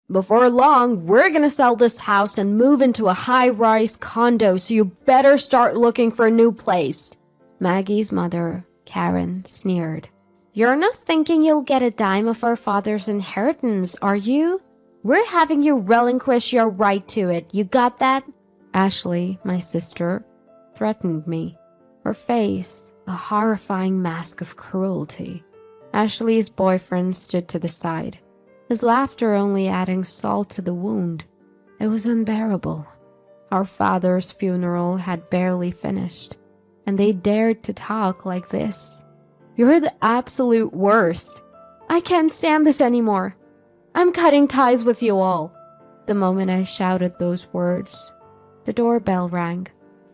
Before long, we're gonna sell this house and move into a high-rise condo, so you better start looking for a new place. Maggie's mother, Karen, sneered. You're not thinking you'll get a dime of our father's inheritance, are you? We're having you relinquish your right to it. You got that? Ashley, my sister, threatened me. Her face, a horrifying mask of cruelty. Ashley's boyfriend stood to the side, his laughter only adding salt to the wound. It was unbearable. Our father's funeral had barely finished, and they dared to talk like this. You're the absolute worst. I can't stand this anymore. I'm cutting ties with you all. The moment I shouted those words, the doorbell rang.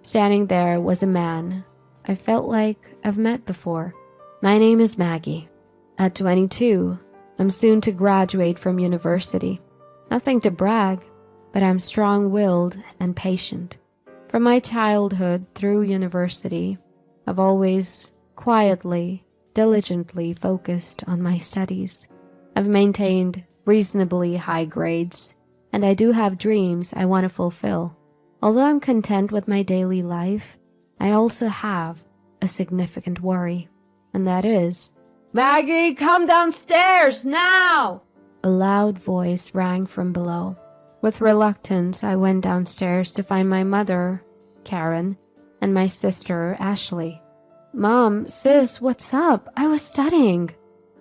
Standing there was a man I felt like I've met before. My name is Maggie. At 22, I'm soon to graduate from university. Nothing to brag, but I'm strong-willed and patient. From my childhood through university, I've always quietly, diligently focused on my studies. I've maintained reasonably high grades, and I do have dreams I want to fulfill. Although I'm content with my daily life, I also have a significant worry, and that is, Maggie, come downstairs now! A loud voice rang from below. With reluctance, I went downstairs to find my mother, Karen, and my sister, Ashley. Mom, sis, what's up? I was studying.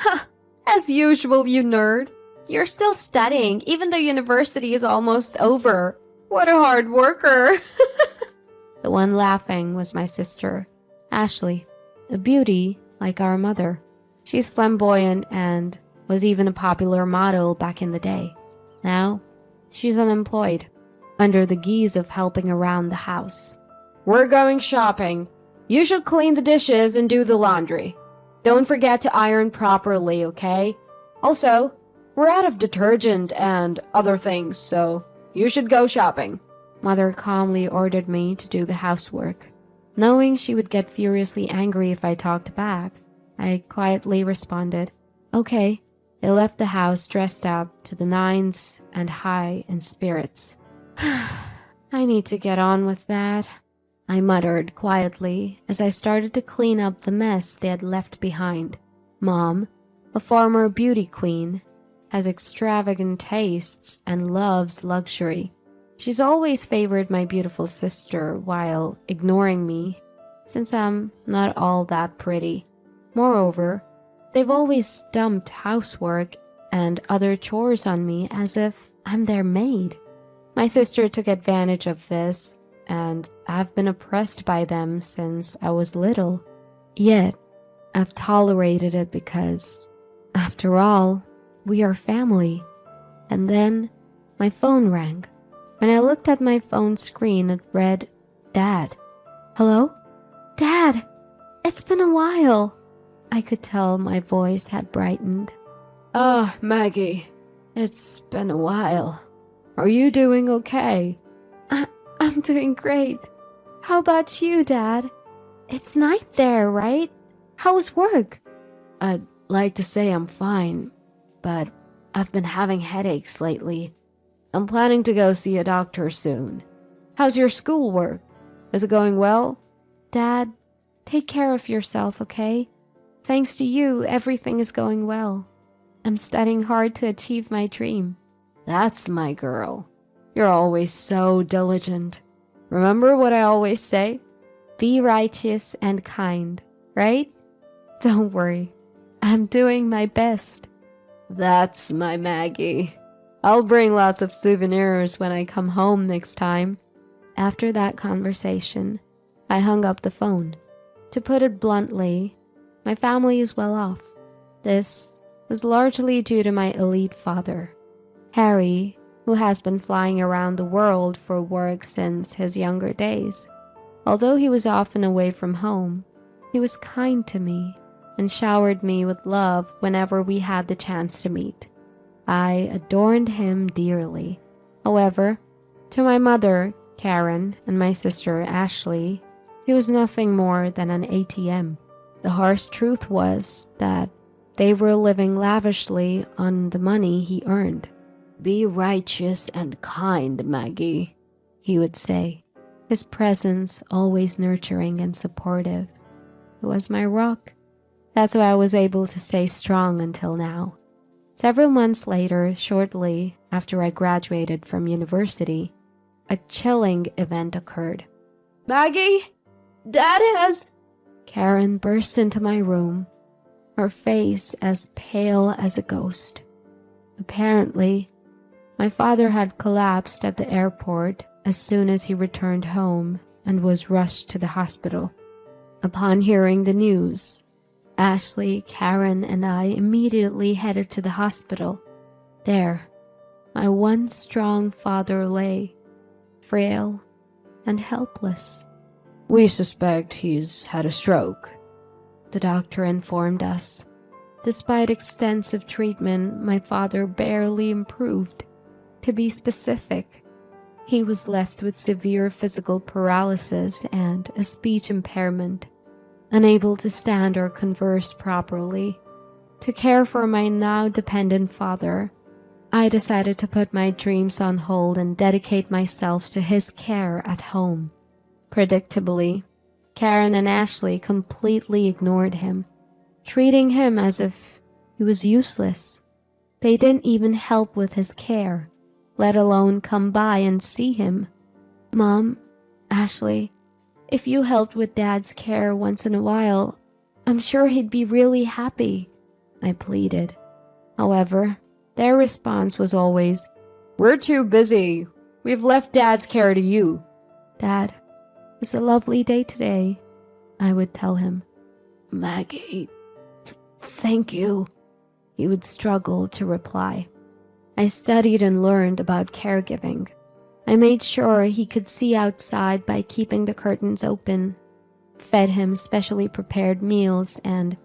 Ha! As usual, you nerd. You're still studying, even though university is almost over. What a hard worker. The one laughing was my sister, Ashley, a beauty like our mother. She's flamboyant and was even a popular model back in the day. Now, she's unemployed, under the guise of helping around the house. We're going shopping. You should clean the dishes and do the laundry. Don't forget to iron properly, okay? Also, we're out of detergent and other things, so you should go shopping. Mother calmly ordered me to do the housework. Knowing she would get furiously angry if I talked back, I quietly responded, okay. They left the house dressed up to the nines and high in spirits. I need to get on with that, I muttered quietly as I started to clean up the mess they had left behind. Mom, a former beauty queen, has extravagant tastes and loves luxury. She's always favored my beautiful sister while ignoring me, since I'm not all that pretty. Moreover, they've always dumped housework and other chores on me as if I'm their maid. My sister took advantage of this, and I've been oppressed by them since I was little. Yet, I've tolerated it because, after all, we are family. And then, my phone rang. When I looked at my phone screen, it read, Dad. Hello? Dad! It's been a while. I could tell my voice had brightened. Ah, Maggie. It's been a while. Are you doing okay? I'm doing great. How about you, Dad? It's night there, right? How's work? I'd like to say I'm fine, but I've been having headaches lately. I'm planning to go see a doctor soon. How's your schoolwork? Is it going well? Dad, take care of yourself, okay? Thanks to you, everything is going well. I'm studying hard to achieve my dream. That's my girl. You're always so diligent. Remember what I always say? Be righteous and kind, right? Don't worry. I'm doing my best. That's my Maggie. I'll bring lots of souvenirs when I come home next time. After that conversation, I hung up the phone. To put it bluntly, my family is well off. This was largely due to my elite father, Harry, who has been flying around the world for work since his younger days. Although he was often away from home, he was kind to me and showered me with love whenever we had the chance to meet. I adored him dearly. However, to my mother, Karen, and my sister, Ashley, he was nothing more than an ATM. The harsh truth was that they were living lavishly on the money he earned. Be righteous and kind, Maggie, he would say, his presence always nurturing and supportive. It was my rock. That's why I was able to stay strong until now. Several months later, shortly after I graduated from university, a chilling event occurred. Maggie, Dad has... Karen burst into my room, her face as pale as a ghost. Apparently, my father had collapsed at the airport as soon as he returned home and was rushed to the hospital. Upon hearing the news, Ashley, Karen, and I immediately headed to the hospital. There, my once strong father lay, frail and helpless. We suspect he's had a stroke, the doctor informed us. Despite extensive treatment, my father barely improved. To be specific, he was left with severe physical paralysis and a speech impairment, unable to stand or converse properly. To care for my now dependent father, I decided to put my dreams on hold and dedicate myself to his care at home. Predictably, Karen and Ashley completely ignored him, treating him as if he was useless. They didn't even help with his care, let alone come by and see him. Mom, Ashley, if you helped with Dad's care once in a while, I'm sure he'd be really happy, I pleaded. However, their response was always, We're too busy. We've left Dad's care to you. Dad, it's a lovely day today, I would tell him. Maggie, thank you, he would struggle to reply. I studied and learned about caregiving. I made sure he could see outside by keeping the curtains open, fed him specially prepared meals, and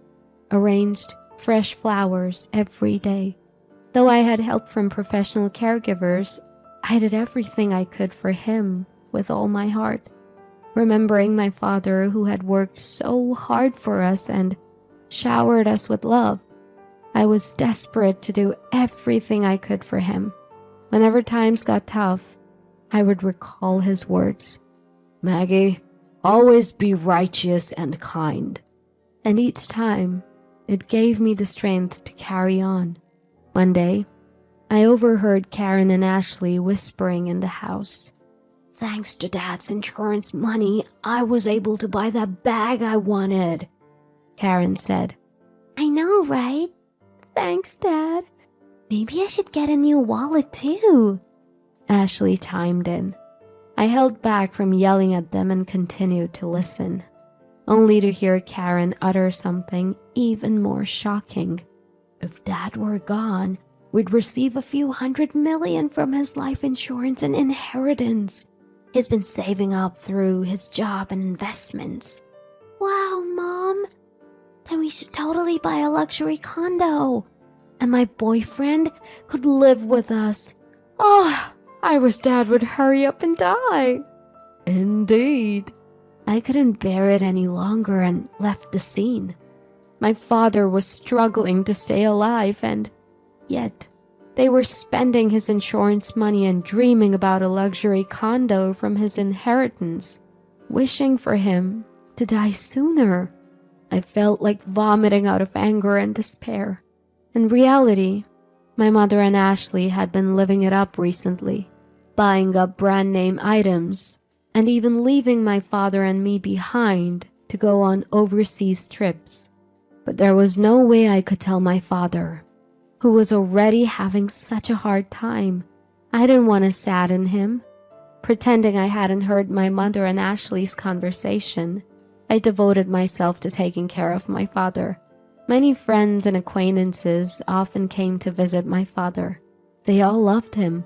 arranged fresh flowers every day. Though I had help from professional caregivers, I did everything I could for him with all my heart. Remembering my father, who had worked so hard for us and showered us with love, I was desperate to do everything I could for him. Whenever times got tough, I would recall his words, Maggie, always be righteous and kind. And each time, it gave me the strength to carry on. One day, I overheard Karen and Ashley whispering in the house. Thanks to Dad's insurance money, I was able to buy that bag I wanted, Karen said. I know, right? Thanks, Dad. Maybe I should get a new wallet too, Ashley chimed in. I held back from yelling at them and continued to listen, only to hear Karen utter something even more shocking. If Dad were gone, we'd receive a few $100 million from his life insurance and inheritance. He's been saving up through his job and investments. Wow, Mom. Then we should totally buy a luxury condo. And my boyfriend could live with us. Oh, I wish Dad would hurry up and die. Indeed. I couldn't bear it any longer and left the scene. My father was struggling to stay alive, and yet they were spending his insurance money and dreaming about a luxury condo from his inheritance, wishing for him to die sooner. I felt like vomiting out of anger and despair. In reality, my mother and Ashley had been living it up recently, buying up brand name items, and even leaving my father and me behind to go on overseas trips. But there was no way I could tell my father, who was already having such a hard time. I didn't want to sadden him. Pretending I hadn't heard my mother and Ashley's conversation, I devoted myself to taking care of my father. Many friends and acquaintances often came to visit my father. They all loved him.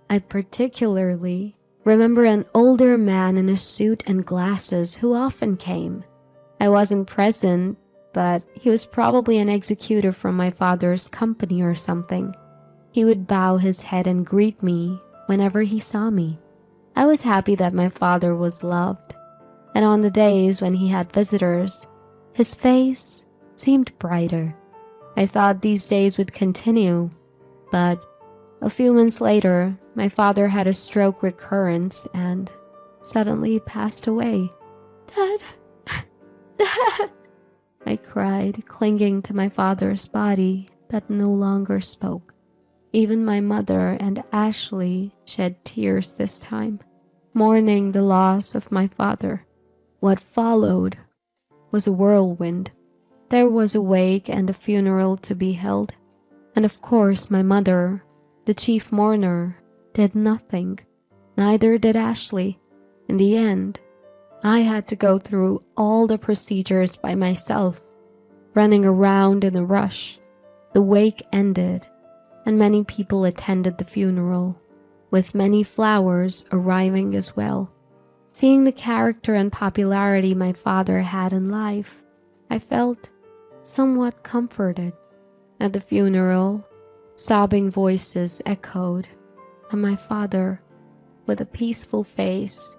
I particularly remember an older man in a suit and glasses who often came. I wasn't present, but he was probably an executor from my father's company or something. He would bow his head and greet me whenever he saw me. I was happy that my father was loved, and on the days when he had visitors, his face seemed brighter. I thought these days would continue, but A few months later, my father had a stroke recurrence and suddenly passed away. Dad, Dad, I cried, clinging to my father's body that no longer spoke. Even my mother and Ashley shed tears this time, mourning the loss of my father. What followed was a whirlwind. There was a wake and a funeral to be held, and of course my mother, the chief mourner, did nothing. Neither did Ashley. In the end, I had to go through all the procedures by myself, running around in a rush. The wake ended, and many people attended the funeral, with many flowers arriving as well. Seeing the character and popularity my father had in life, I felt somewhat comforted. At the funeral, sobbing voices echoed, and my father, with a peaceful face,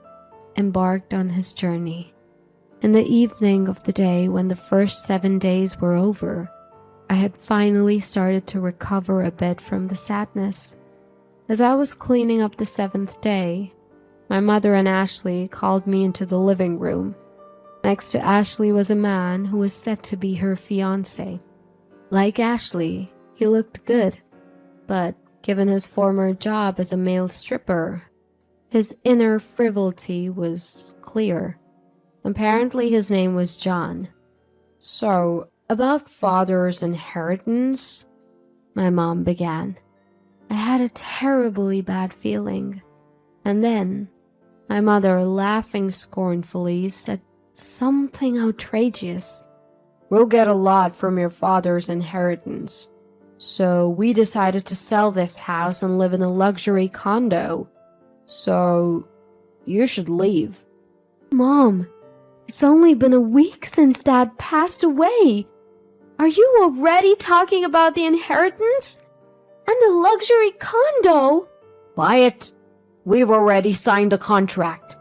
embarked on his journey. In the evening of the day when the first 7 days were over, I had finally started to recover a bit from the sadness. As I was cleaning up the 7th day, my mother and Ashley called me into the living room. Next to Ashley was a man who was said to be her fiancé. Like Ashley, he looked good, but given his former job as a male stripper, his inner frivolity was clear. Apparently his name was John. So, about father's inheritance, my mom began. I had a terribly bad feeling. And then, my mother, laughing scornfully, said something outrageous. We'll get a lot from your father's inheritance. So we decided to sell this house and live in a luxury condo. So you should leave. Mom, it's only been a week since Dad passed away. Are you already talking about the inheritance? And a luxury condo? Quiet. We've already signed the contract.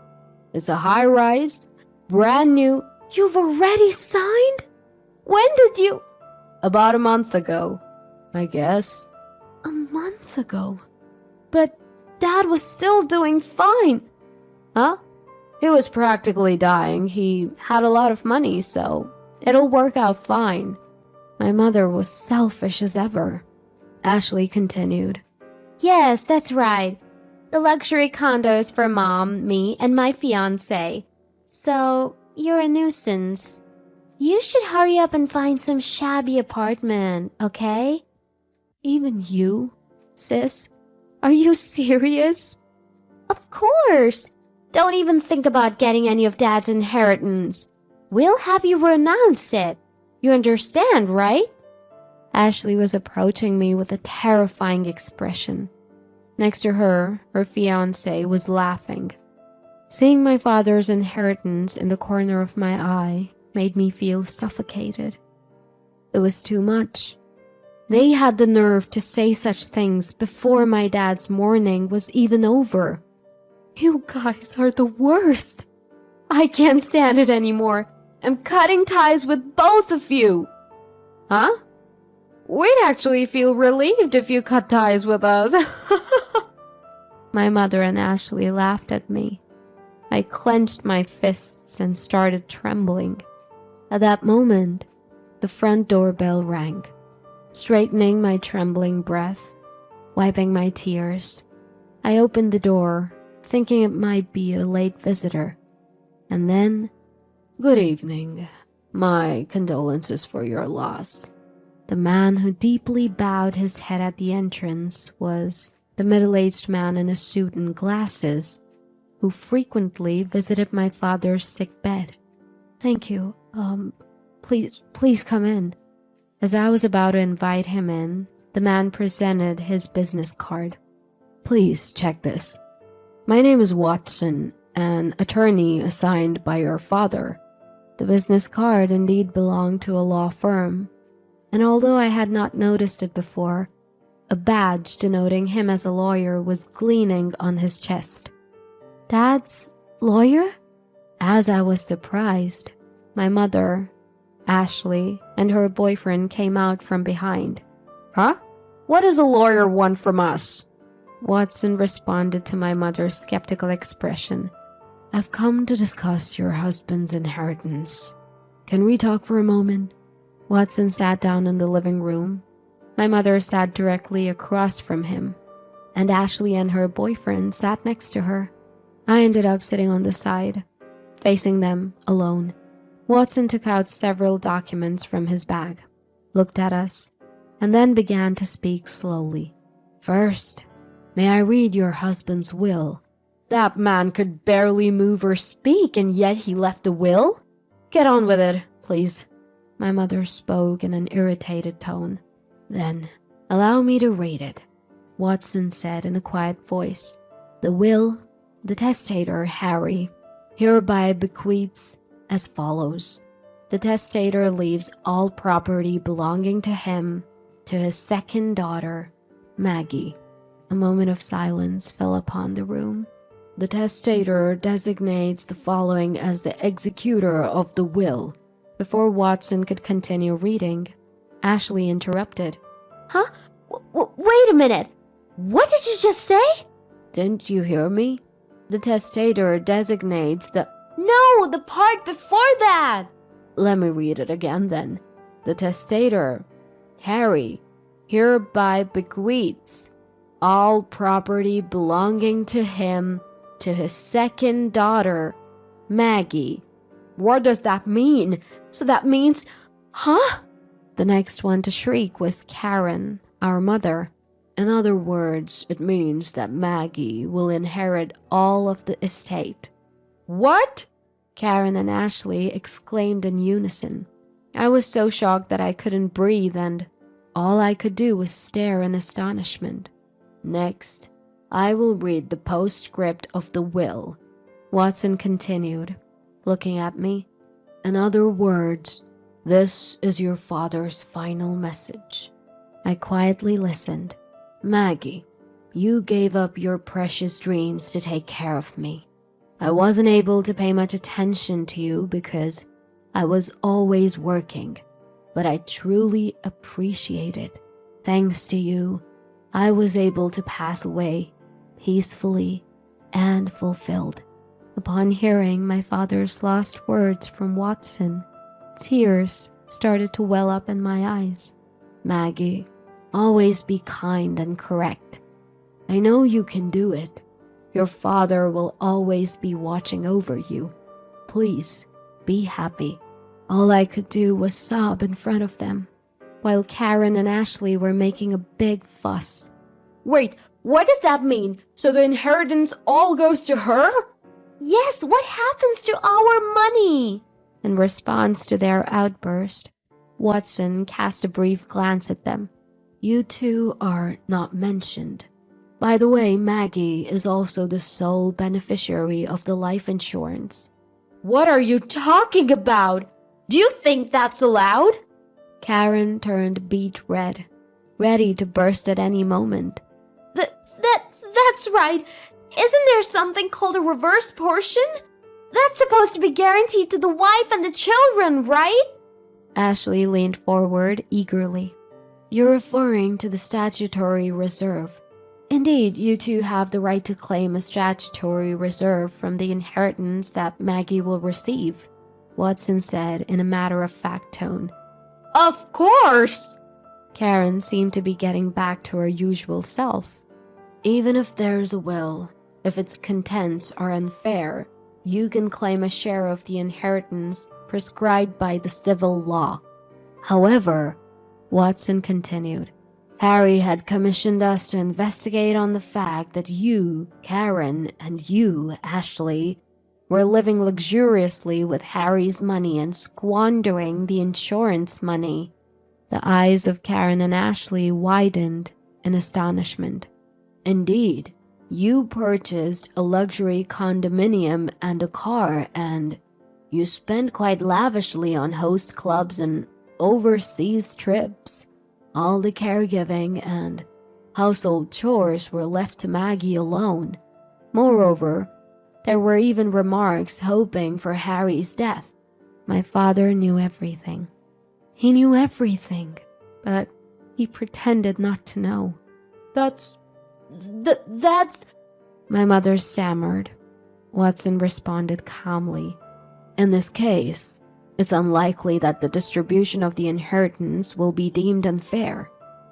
It's a high-rise, brand new. You've already signed? When did you? About a month ago, I guess. A month ago? But Dad was still doing fine. Huh? He was practically dying. He had a lot of money, so it'll work out fine. My mother was selfish as ever. Ashley continued. Yes, that's right. The luxury condo is for Mom, me, and my fiancé. So, you're a nuisance. You should hurry up and find some shabby apartment, okay? Even you, sis? Are you serious? Of course. Don't even think about getting any of Dad's inheritance. We'll have you renounce it. You understand, right? Ashley was approaching me with a terrifying expression. Next to her, her fiancé was laughing. Seeing my father's inheritance in the corner of my eye made me feel suffocated. It was too much. They had the nerve to say such things before my dad's mourning was even over. You guys are the worst. I can't stand it anymore. I'm cutting ties with both of you. Huh? We'd actually feel relieved if you cut ties with us. My mother and Ashley laughed at me. I clenched my fists and started trembling. At that moment, the front doorbell rang. Straightening my trembling breath, wiping my tears, I opened the door, thinking it might be a late visitor. And then, good evening. My condolences for your loss. The man who deeply bowed his head at the entrance was the middle-aged man in a suit and glasses who frequently visited my father's sick bed. Thank you. Please come in. As I was about to invite him in, the man presented his business card. Please check this. My name is Watson, an attorney assigned by your father. The business card indeed belonged to a law firm, and although I had not noticed it before, a badge denoting him as a lawyer was gleaming on his chest. Dad's lawyer? As I was surprised, my mother, Ashley, and her boyfriend came out from behind. Huh? What does a lawyer want from us? Watson responded to my mother's skeptical expression. I've come to discuss your husband's inheritance. Can we talk for a moment? Watson sat down in the living room. My mother sat directly across from him, and Ashley and her boyfriend sat next to her. I ended up sitting on the side, facing them alone. Watson took out several documents from his bag, looked at us, and then began to speak slowly. First, may I read your husband's will? That man could barely move or speak, and yet he left a will? Get on with it, please. My mother spoke in an irritated tone. Then, allow me to read it, Watson said in a quiet voice. The will, the testator, Harry, hereby bequeaths as follows. The testator leaves all property belonging to him to his second daughter, Maggie. A moment of silence fell upon the room. The testator designates the following as the executor of the will. Before Watson could continue reading, Ashley interrupted. Huh? Wait a minute. What did you just say? Didn't you hear me? The testator designates the... No, the part before that. Let me read it again then. The testator, Harry, hereby bequeaths all property belonging to him to his second daughter, Maggie. What does that mean? So that means... Huh? The next one to shriek was Karen, our mother. In other words, it means that Maggie will inherit all of the estate. What? Karen and Ashley exclaimed in unison. I was so shocked that I couldn't breathe, and all I could do was stare in astonishment. Next, I will read the postscript of the will, Watson continued, looking at me. In other words, this is your father's final message. I quietly listened. Maggie, you gave up your precious dreams to take care of me. I wasn't able to pay much attention to you because I was always working, but I truly appreciate it. Thanks to you, I was able to pass away peacefully and fulfilled. Upon hearing my father's last words from Watson, tears started to well up in my eyes. Maggie, always be kind and correct. I know you can do it. Your father will always be watching over you. Please, be happy. All I could do was sob in front of them, while Karen and Ashley were making a big fuss. Wait, what does that mean? So the inheritance all goes to her? Yes, what happens to our money? In response to their outburst, Watson cast a brief glance at them. You two are not mentioned. By the way, Maggie is also the sole beneficiary of the life insurance. What are you talking about? Do you think that's allowed? Karen turned beet red, ready to burst at any moment. That's right. Isn't there something called a reverse portion? That's supposed to be guaranteed to the wife and the children, right? Ashley leaned forward eagerly. You're referring to the statutory reserve. Indeed, you two have the right to claim a statutory reserve from the inheritance that Maggie will receive, Watson said in a matter-of-fact tone. Of course! Karen seemed to be getting back to her usual self. Even if there's a will, if its contents are unfair, you can claim a share of the inheritance prescribed by the civil law. However, Watson continued, Harry had commissioned us to investigate on the fact that you, Karen, and you, Ashley, were living luxuriously with Harry's money and squandering the insurance money. The eyes of Karen and Ashley widened in astonishment. Indeed, you purchased a luxury condominium and a car, and you spent quite lavishly on host clubs and overseas trips. All the caregiving and household chores were left to Maggie alone. Moreover, there were even remarks hoping for Harry's death. My father knew everything. He knew everything, but he pretended not to know. That's... My mother stammered. Watson responded calmly. In this case, it's unlikely that the distribution of the inheritance will be deemed unfair.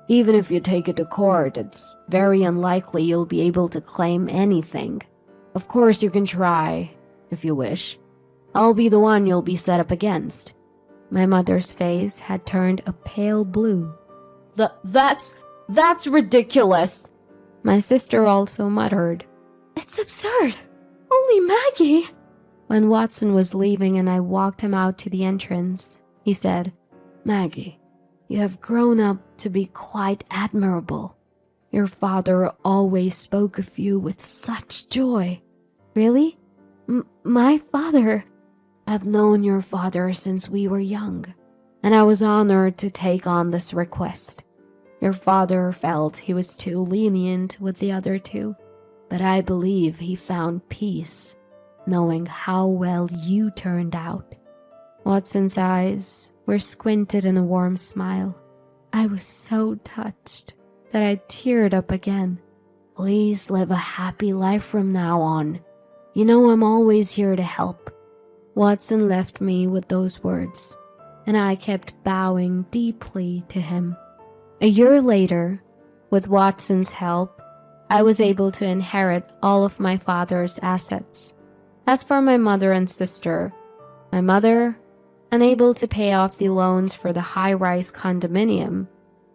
Even if you take it to court, it's very unlikely you'll be able to claim anything. Of course, you can try, if you wish. I'll be the one you'll be set up against. My mother's face had turned a pale blue. That's ridiculous. My sister also muttered. It's absurd. Only Maggie. When Watson was leaving and I walked him out to the entrance, he said, Maggie, you have grown up to be quite admirable. Your father always spoke of you with such joy. Really? My father? I've known your father since we were young, and I was honored to take on this request. Your father felt he was too lenient with the other two, but I believe he found peace, knowing how well you turned out. Watson's eyes were squinted in a warm smile. I was so touched that I teared up again. Please live a happy life from now on. You know I'm always here to help. Watson left me with those words, and I kept bowing deeply to him. A year later, with Watson's help, I was able to inherit all of my father's assets. As for my mother and sister, my mother, unable to pay off the loans for the high-rise condominium,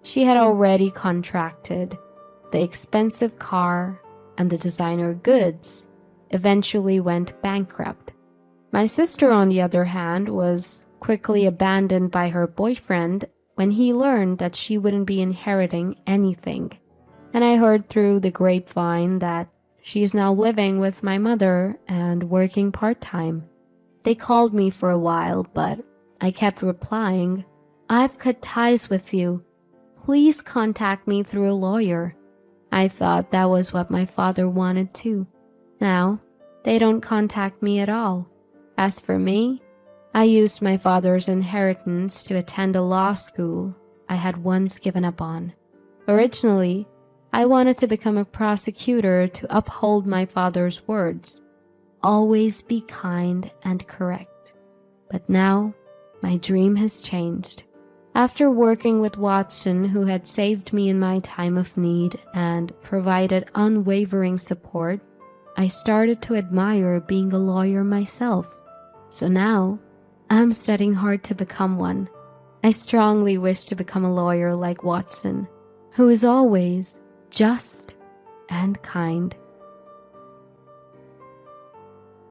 she had already contracted the expensive car, and the designer goods eventually went bankrupt. My sister, on the other hand, was quickly abandoned by her boyfriend when he learned that she wouldn't be inheriting anything. And I heard through the grapevine that she is now living with my mother and working part-time. They called me for a while, but I kept replying, I've cut ties with you. Please contact me through a lawyer. I thought that was what my father wanted too. Now, they don't contact me at all. As for me, I used my father's inheritance to attend a law school I had once given up on. Originally, I wanted to become a prosecutor to uphold my father's words. Always be kind and correct. But now, my dream has changed. After working with Watson, who had saved me in my time of need and provided unwavering support, I started to admire being a lawyer myself. So now, I'm studying hard to become one. I strongly wish to become a lawyer like Watson, who is always just and kind.